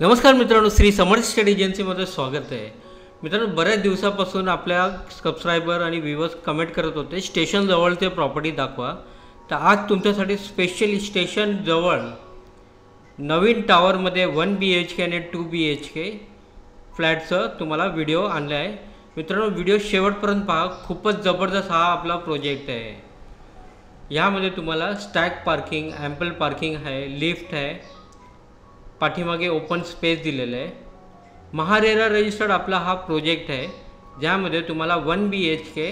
नमस्कार मित्रांनो, श्री समर्थ स्टडी एजन्सीमध्ये स्वागत आहे. मित्रांनो, बऱ्याच दिवसापासून आपल्या सबस्क्रायबर आणि व्ह्यूअर्स कमेंट करत होते स्टेशन जवळचे प्रॉपर्टी दाखवा. तर आज तुमच्यासाठी स्पेशली स्टेशन जवळ नवीन टावरमध्ये 1 BHK आणि 2 BHK फ्लॅटचं तुम्हाला व्हिडिओ आणला आहे. मित्रांनो, व्हिडिओ शेवटपर्यंत पहा. खूपच जबरदस्त हा आपला प्रोजेक्ट आहे. यामध्ये तुम्हाला स्टॅक पार्किंग, ॲम्पल पार्किंग आहे, लिफ्ट आहे, पाठीमागे ओपन स्पेस दिलेलं आहे. महारेरा रजिस्टर्ड आपला हा प्रोजेक्ट आहे, ज्यामध्ये तुम्हाला 1 BHK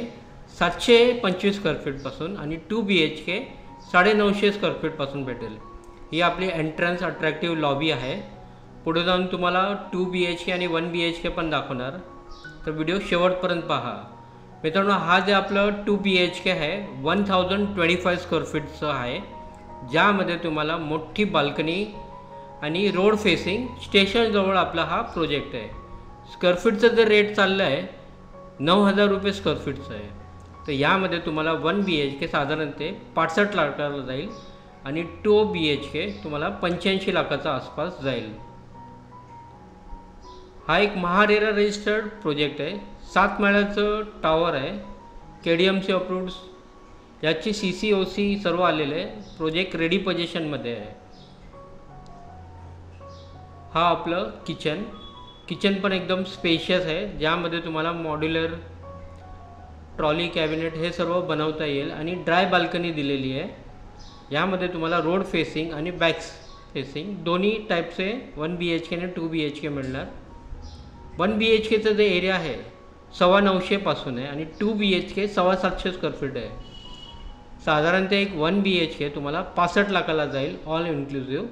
725 स्क्वेअर फीटपासून आणि 2 BHK 950 स्क्वेअर फीटपासून भेटेल. ही आपली एंट्रन्स अट्रॅक्टिव्ह लॉबी आहे. पुढे जाऊन तुम्हाला 2 BHK आणि 1 BHK पण दाखवणार, तर व्हिडिओ शेवटपर्यंत पहा. मित्रांनो, हा जे आपलं 2 BHK आहे 1025 स्क्वेअर फीटचं आहे, ज्यामध्ये तुम्हाला मोठी बाल्कनी आणि रोड फेसिंग स्टेशनजवळ आपला हा प्रोजेक्ट आहे. स्क्वेअर फीटचं जे रेट चाललं आहे 9,000 रुपये स्क्वेअर फीटचं आहे. तर यामध्ये तुम्हाला 1 BHK साधारणतः 65 लाखाला जाईल आणि 2 BHK तुम्हाला 85 लाखाच्या आसपास जाईल. हा एक महारेरा रजिस्टर्ड प्रोजेक्ट आहे. 7 माळ्याचं टावर आहे, KDMC अप्रूव्ड. याची CCOC सर्व आलेलं आहे. प्रोजेक्ट रेडी पोझिशनमध्ये आहे. हा आपलं किचन पण एकदम स्पेशियस आहे, ज्यामध्ये तुम्हाला मॉड्युलर ट्रॉली कॅबिनेट हे सर्व बनवता येईल आणि ड्राय बाल्कनी दिलेली आहे. यामध्ये तुम्हाला रोड फेसिंग आणि बॅक फेसिंग दोन्ही टाईपचे 1 BHK आणि 2 BHK मिळणार. 1 BHKचं जे एरिया आहे 950 पासून आहे आणि 2 BHK 750 स्क्वेअर फीट आहे. साधारणतः एक 1 BHK तुम्हाला 65 लाखाला जाईल ऑल इन्क्लुसिव्ह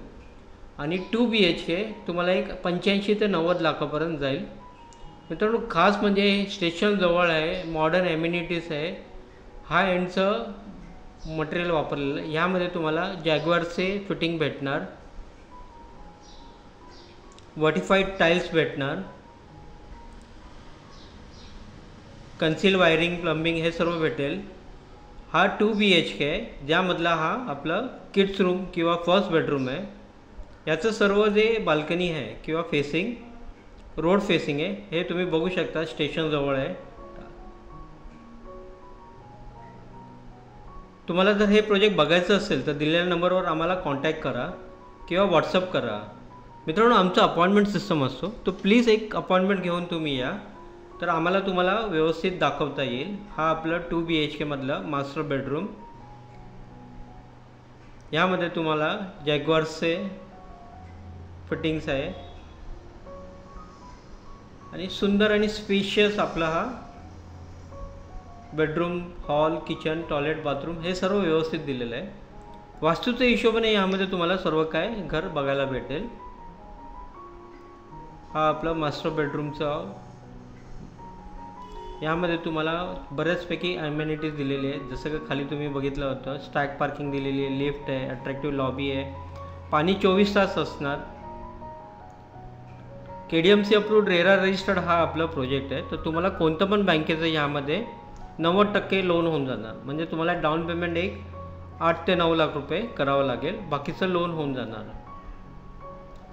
आणि 2 BHK तुम्हाला एक 85 ते 90 लाखापर्यंत जाईल. मित्रांनो, खास म्हणजे स्टेशन जवळ आहे, मॉडर्न ॲम्युनिटीज आहे, हाय एंडचं मटेरियल वापरलेलं. यामध्ये तुम्हाला जॅग्वारचे फिटिंग भेटणार, व्हर्टिफाईड टाईल्स भेटणार, कन्सील वायरिंग, प्लंबिंग हे सर्व भेटेल. हा 2 BHK आहे, ज्यामधला हा आपला किड्स रूम किंवा फर्स्ट बेडरूम आहे. याचं सर्व जे बाल्कनी आहे किंवा फेसिंग रोड फेसिंग आहे, हे तुम्ही बघू शकता स्टेशनजवळ आहे. तुम्हाला जर हे प्रोजेक्ट बघायचं असेल तर दिलेल्या नंबरवर आम्हाला कॉन्टॅक्ट करा किंवा व्हॉट्सअप करा. मित्रांनो, आमचा अपॉइंटमेंट सिस्टम असतो, तो प्लीज एक अपॉइंटमेंट घेऊन तुम्ही या, तर आम्हाला तुम्हाला व्यवस्थित दाखवता येईल. हा आपलं 2 BHK मधलं मास्टर बेडरूम. यामध्ये तुम्हाला जॅग्वारचे फिटिंग्स आहे आणि सुंदर आणि स्पेशियस आपला हा bedroom, hall, kitchen, toilet, bathroom हे सर्व व्यवस्थित दिलेलं आहे. वास्तूच्या हिशोबाने यामध्ये तुम्हाला सर्व काय घर बघायला भेटेल. हा आपला मास्टर बेडरूमचा. यामध्ये तुम्हाला बऱ्याचपैकी ॲम्युनिटीज दिलेली आहेत, जसं की खाली तुम्ही बघितलं होतं स्टॅक पार्किंग दिलेली आहे, लिफ्ट आहे, अट्रॅक्टिव्ह लॉबी आहे, पाणी 24 तास असणार. KDMC अप्रूव्ड रेरा रजिस्टर्ड हा आपला प्रोजेक्ट आहे. तर तुम्हाला कोणतं पण बँकेचं यामध्ये 90% लोन होऊन जाणार. म्हणजे तुम्हाला डाऊन पेमेंट एक 8 ते 9 लाख रुपये करावं लागेल, बाकीचं लोन होऊन जाणार.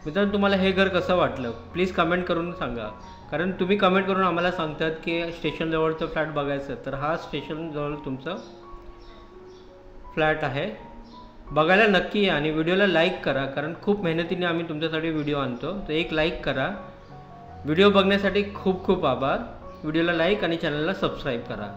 मित्रांनो, तुम्हाला हे घर कसं वाटलं प्लीज कमेंट करून सांगा, कारण तुम्ही कमेंट करून आम्हाला सांगतात की स्टेशनजवळचं फ्लॅट बघायचं, तर हा स्टेशनजवळ तुमचं फ्लॅट आहे. बघायला नक्की या आणि व्हिडिओला लाईक करा, कारण खूप मेहनतीने आम्ही तुमच्यासाठी व्हिडिओ आणतो. तर एक लाईक करा. व्हिडिओ बघण्यासाठी खूप खूप आभार. व्हिडिओला लाईक आणि चॅनलला सबस्क्राईब करा.